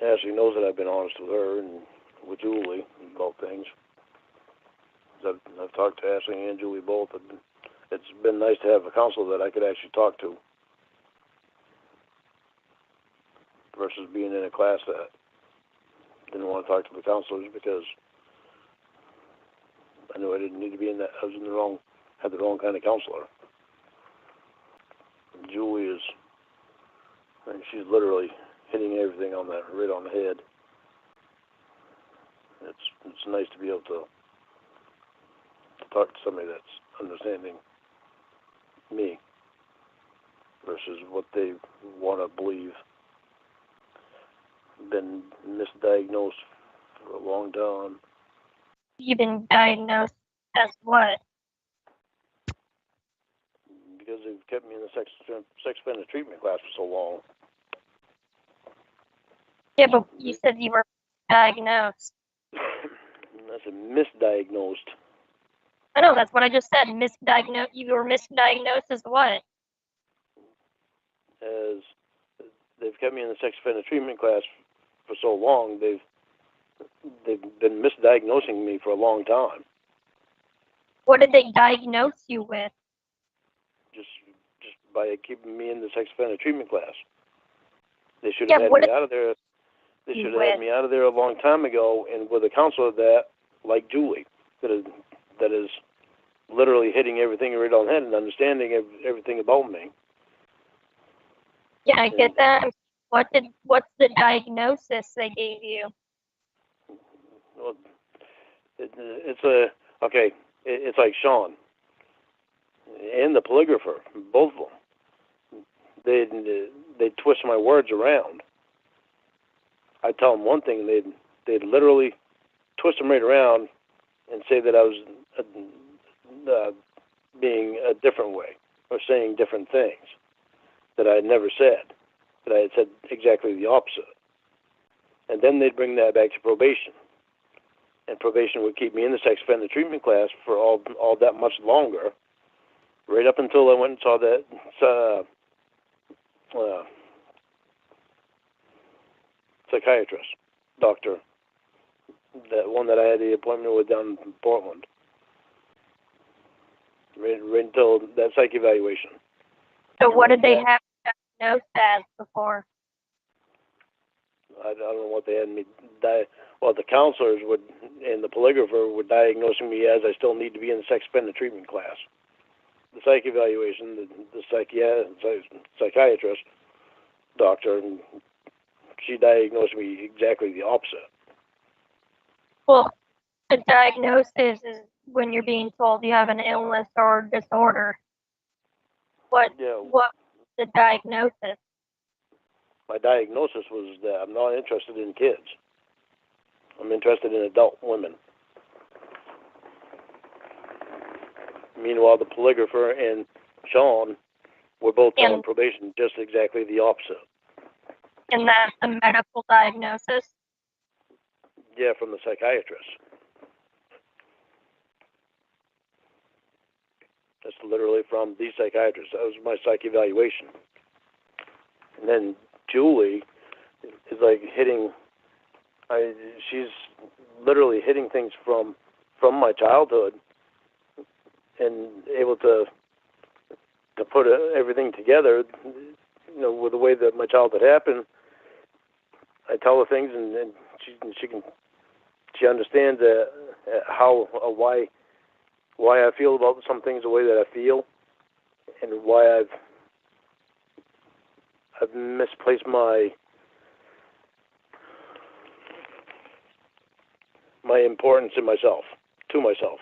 Ashley knows that I've been honest with her and with Julie about things. I've talked to Ashley and Julie both. It's been nice to have a counselor that I could actually talk to versus being in a class that didn't want to talk to the counselors because I knew I didn't need to be in that. I was had the wrong kind of counselor. Julie is, she's literally hitting everything right on the head. It's nice to be able to talk to somebody that's understanding me versus what they want to believe. Been misdiagnosed for a long time. You've been diagnosed as what? Because they've kept me in the sex offender treatment class for so long. Yeah, but you said you were diagnosed. I said misdiagnosed. I know, that's what I just said. Misdiagnosed. You were misdiagnosed as what? As they've kept me in the sex offender treatment class for so long, they've been misdiagnosing me for a long time. What did they diagnose you with? Just by keeping me in the sex offender treatment class. They should have had me out of there. They should have had me out of there a long time ago, and with a counselor that, like Julie, that is literally hitting everything right on the head and understanding everything about me. Yeah, I get that. What's the diagnosis they gave you? Well, it's like Sean and the polygrapher, both of them. They twist my words around. I tell them one thing, and they'd literally twist them right around and say that I was being a different way or saying different things that I had never said, that I had said exactly the opposite. And then they'd bring that back to probation. And probation would keep me in the sex offender treatment class for all that much longer, right up until I went and saw that psychiatrist, doctor, that one that I had the appointment with down in Portland, right until that psych evaluation. So what did they have diagnosed as before? I don't know what they had me well, the counselors and the polygrapher were diagnosing me as I still need to be in the sex offender treatment class. The psych evaluation, the psychiatrist, doctor, and she diagnosed me exactly the opposite. Well, the diagnosis is when you're being told you have an illness or disorder. What was the diagnosis? My diagnosis was that I'm not interested in kids. I'm interested in adult women. Meanwhile, the polygrapher and Sean were both telling probation just exactly the opposite. And that's a medical diagnosis? Yeah, from the psychiatrist. That's literally from the psychiatrist. That was my psych evaluation. And then Julie is like she's literally hitting things from my childhood and able to put everything together, with the way that my childhood happened. I tell her things, and she understands why I feel about some things the way that I feel, and why I've misplaced my importance in myself, to myself.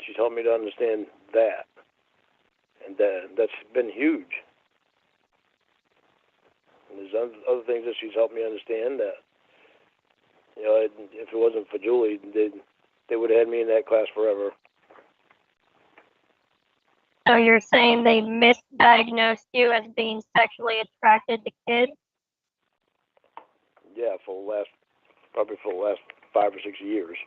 She's helped me to understand that, and that's been huge. And there's other things that she's helped me understand that, if it wasn't for Julie, they would have had me in that class forever. So you're saying they misdiagnosed you as being sexually attracted to kids? Yeah, probably for the last 5 or 6 years.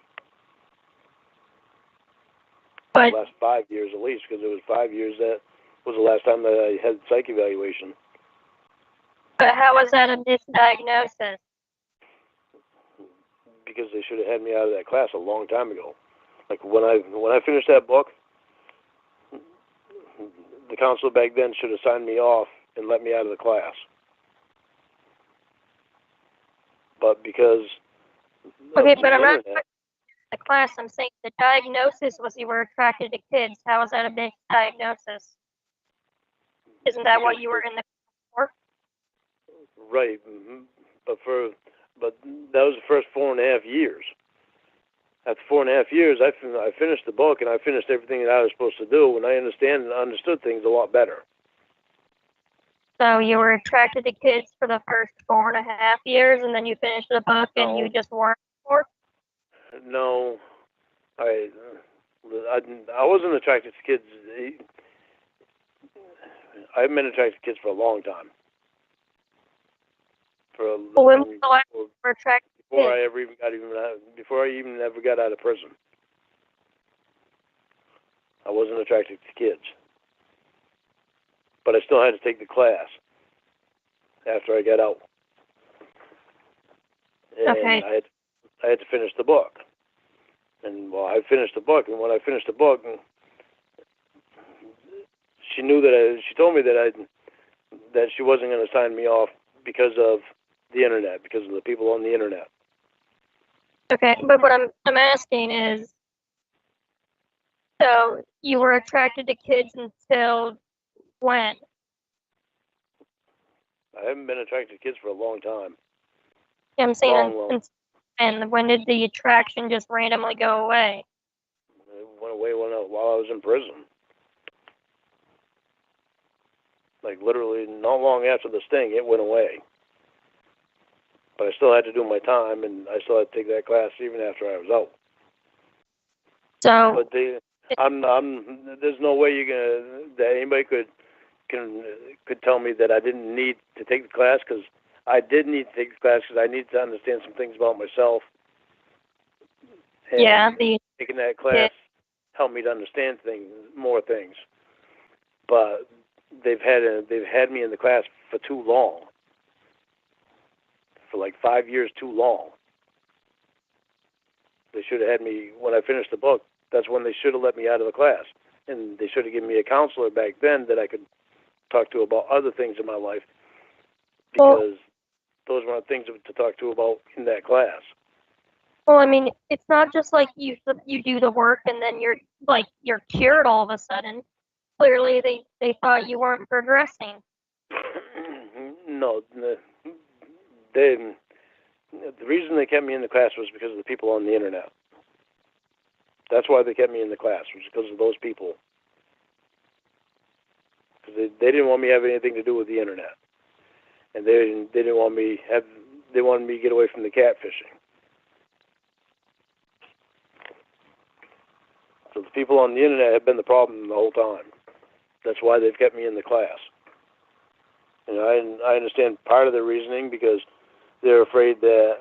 But the last 5 years at least, because it was 5 years that was the last time that I had psych evaluation. But how was that a misdiagnosis? Because they should have had me out of that class a long time ago. Like when I finished that book, the counselor back then should have signed me off and let me out of the class. But because okay, but I'm not the class. I'm saying the diagnosis was you were attracted to kids. How is that a misdiagnosis? Isn't that what you were in the class for? Right, but that was the first 4.5 years. After 4.5 years, I finished the book and I finished everything that I was supposed to do, and I understood things a lot better. So you were attracted to kids for the first 4.5 years, and then you finished the book and you just weren't anymore? No, I wasn't attracted to kids. I've been attracted to kids for a long time. When was the last time you were attracted to kids? Before I even ever got out of prison, I wasn't attracted to kids. But I still had to take the class after I got out. And okay. I had to finish the book. And well, I finished the book, and when I finished the book, she knew that she told me that she wasn't going to sign me off because of the internet, because of the people on the internet. Okay, but what I'm asking is, so you were attracted to kids until when? I haven't been attracted to kids for a long time. Yeah, I'm saying, and when did the attraction just randomly go away? It went away while I was in prison. Like literally not long after the sting, it went away. But I still had to do my time, and I still had to take that class even after I was out. So, but there's no way that anybody could tell me that I didn't need to take the class, because I did need to take the class because I needed to understand some things about myself. And taking that class helped me to understand more things. But they've had me in the class for too long. For like 5 years too long. They should have had me, when I finished the book, that's when they should have let me out of the class. And they should have given me a counselor back then that I could talk to about other things in my life, because those weren't things to talk to about in that class. Well, I mean, it's not just like you do the work and then you're cured all of a sudden. Clearly, they thought you weren't progressing. No, the reason they kept me in the class was because of the people on the internet. That's why they kept me in the class, was because of those people. Because they didn't want me to have anything to do with the internet, and they didn't want me they wanted me to get away from the catfishing. So the people on the internet have been the problem the whole time. That's why they've kept me in the class. And I understand part of their reasoning, because they're afraid that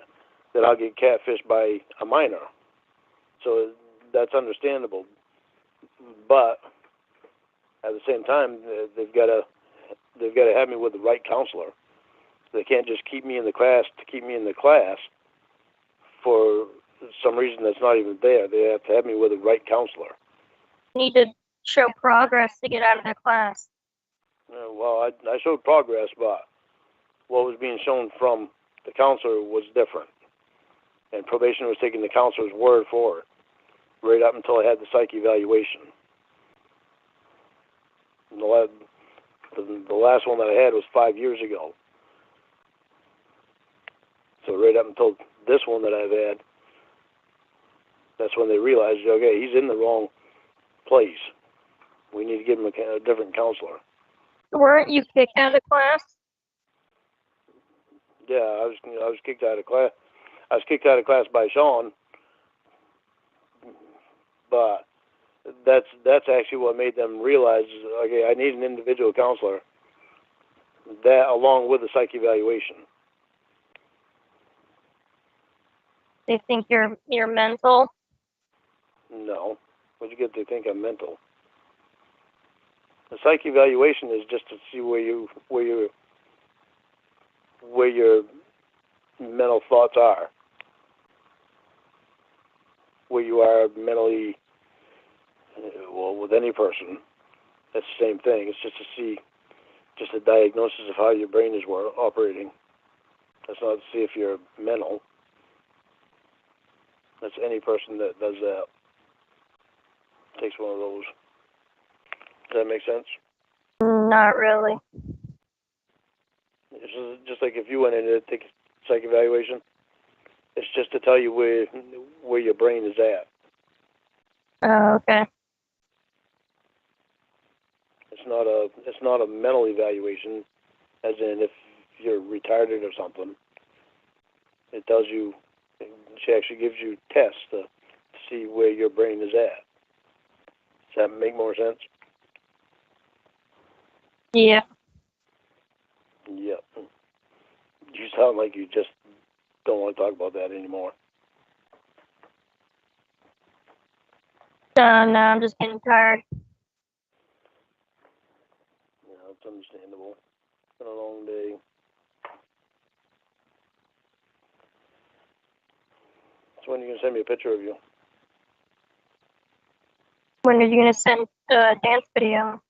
I'll get catfished by a minor. So that's understandable. But at the same time, they've got to have me with the right counselor. They can't just keep me in the class to keep me in the class for some reason that's not even there. They have to have me with the right counselor. You need to show progress to get out of the class. Well, I showed progress, but what was being shown from the counselor was different. And probation was taking the counselor's word for it, right up until I had the psych evaluation. And the last one that I had was 5 years ago. So right up until this one that I've had, that's when they realized, okay, he's in the wrong place. We need to give him a different counselor. Weren't you kicked out of the class? Yeah, I was kicked out of class. I was kicked out of class by Sean, but that's actually what made them realize, okay, I need an individual counselor. That along with the psych evaluation. They think you're mental? No. What'd you get to think I'm mental? The psych evaluation is just to see where you where your mental thoughts are, where you are mentally. Well, with any person, that's the same thing. It's just to see, just a diagnosis of how your brain is operating. That's not to see if you're mental. That's any person that does that. Takes one of those. Does that make sense? Not really. It's just like if you went in to take a psych evaluation, it's just to tell you where your brain is at. Oh, okay. It's not a mental evaluation, as in if you're retarded or something. It tells you. She actually gives you tests to see where your brain is at. Does that make more sense? Yeah. Yep. You sound like you just don't want to talk about that anymore. No, I'm just getting tired. Yeah, it's understandable. It's been a long day. So when are you going to send me a picture of you? When are you going to send a dance video?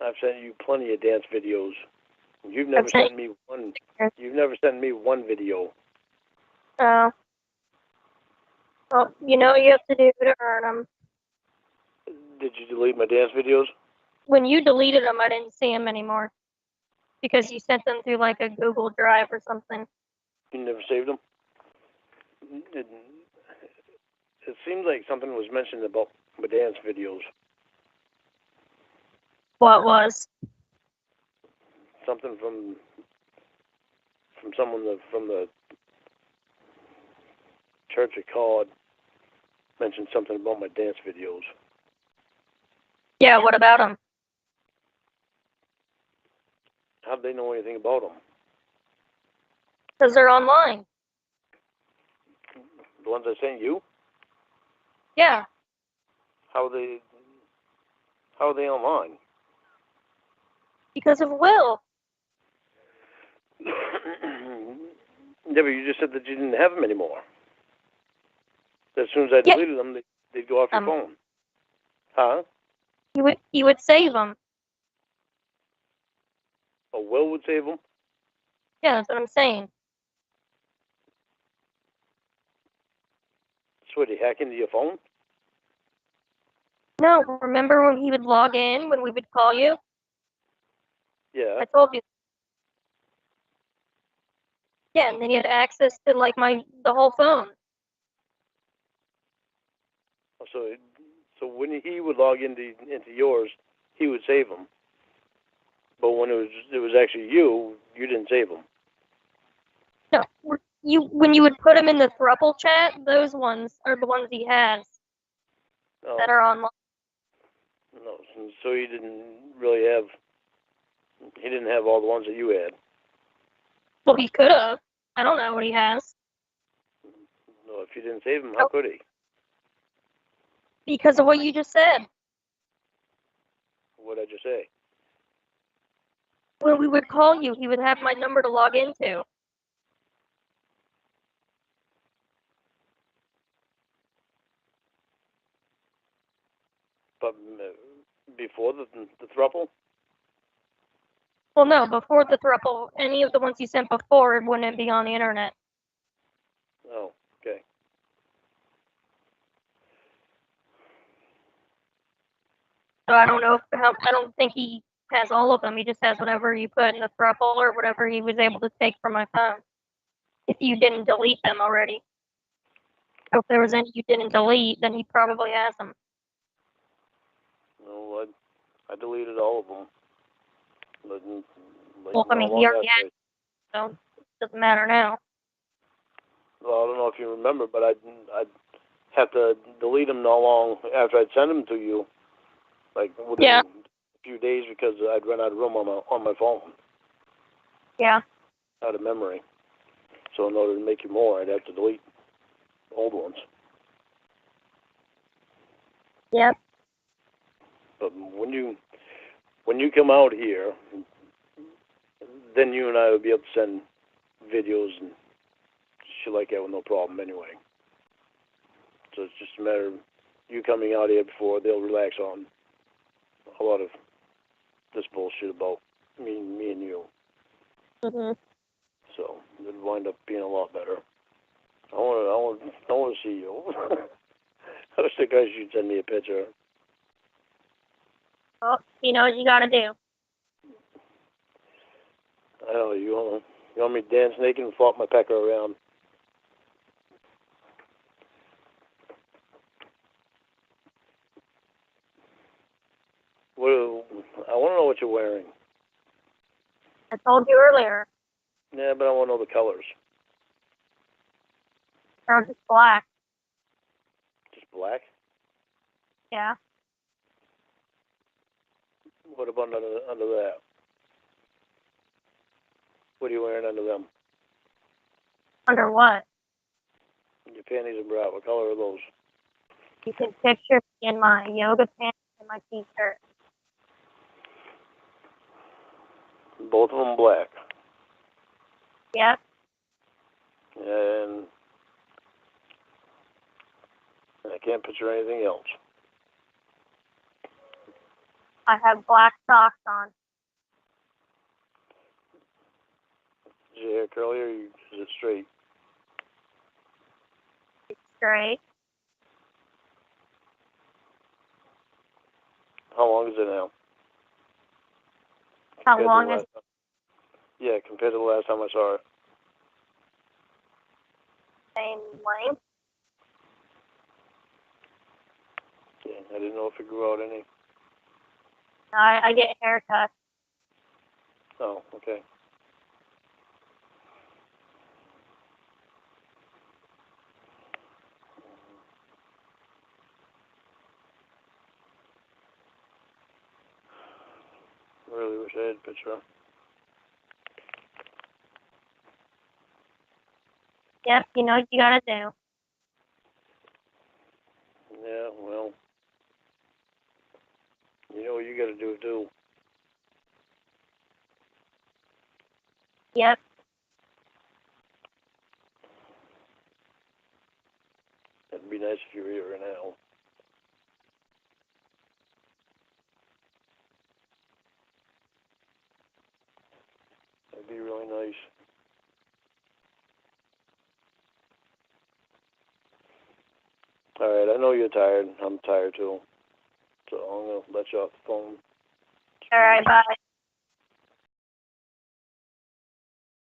I've sent you plenty of dance videos. You've never sent me one. You've never sent me one video. Oh. Well, you know what you have to do to earn them. Did you delete my dance videos? When you deleted them, I didn't see them anymore. Because you sent them through like a Google Drive or something. You never saved them? It seems like something was mentioned about my dance videos. What was? Something from someone from the church I called mentioned something about my dance videos. Yeah, what about them? How do they know anything about them? Because they're online. The ones I sent you? Yeah. How are they online? Because of Will. Yeah, but you just said that you didn't have them anymore. As soon as I deleted them, they'd go off your phone. Huh? You would save them. Oh, Will would save them? Yeah, that's what I'm saying. So would he hack into your phone? No, remember when he would log in when we would call you? Yeah. I told you. Yeah, and then he had access to like the whole phone. So when he would log into yours, he would save them. But when it was actually you didn't save them. No, when you would put them in the thruple chat, those ones are the ones he has that are online. No, so he didn't really have. He didn't have all the ones that you had. Well, he could have. I don't know what he has. No, if you didn't save them, how could he? Because of what you just said. What did I just say? When we would call you, he would have my number to log into. But before the throuple? Well, no, before the thruple, any of the ones you sent before wouldn't be on the internet. Oh, okay. So I don't know I don't think he has all of them. He just has whatever you put in the thruple or whatever he was able to take from my phone. If you didn't delete them already. So if there was any you didn't delete, then he probably has them. No, I deleted all of them. Well, I mean, he already had, so it doesn't matter now. Well, I don't know if you remember, but I'd have to delete them not long after I'd send them to you, like within a few days, because I'd run out of room on my phone. Yeah. Out of memory. So in order to make you more, I'd have to delete old ones. Yep. But when you when you come out here, then you and I will be able to send videos and shit like that with no problem anyway. So it's just a matter of you coming out here before they'll relax on a lot of this bullshit about me and you. Mhm. So it'll wind up being a lot better. I want to see you. I wish the guys should send me a picture. Well, you know what you gotta do. I know you want me to dance naked and flop my pecker around. What? I want to know what you're wearing. I told you earlier. Yeah, but I want to know the colors. They're just black. Just black? Yeah. What about under that? What are you wearing under them? Under what? Your panties and bra. What color are those? You can picture me in my yoga pants and my t-shirt. Both of them black. Yep. And I can't picture anything else. I have black socks on. Is your hair curly or is it straight? It's straight. How long is it now? How Compared to long the is last time? Yeah, compared to the last time I saw it. the same length? Yeah, I didn't know if it grew out any. I get haircuts. Oh, okay. I really wish I had a picture. Yep, you know what you gotta do. Yeah, well, you know what you gotta do too. Yep. It'd be nice if you were here now. It'd be really nice. All right, I know you're tired. I'm tired too. So I'm gonna let you off the phone. All right, bye.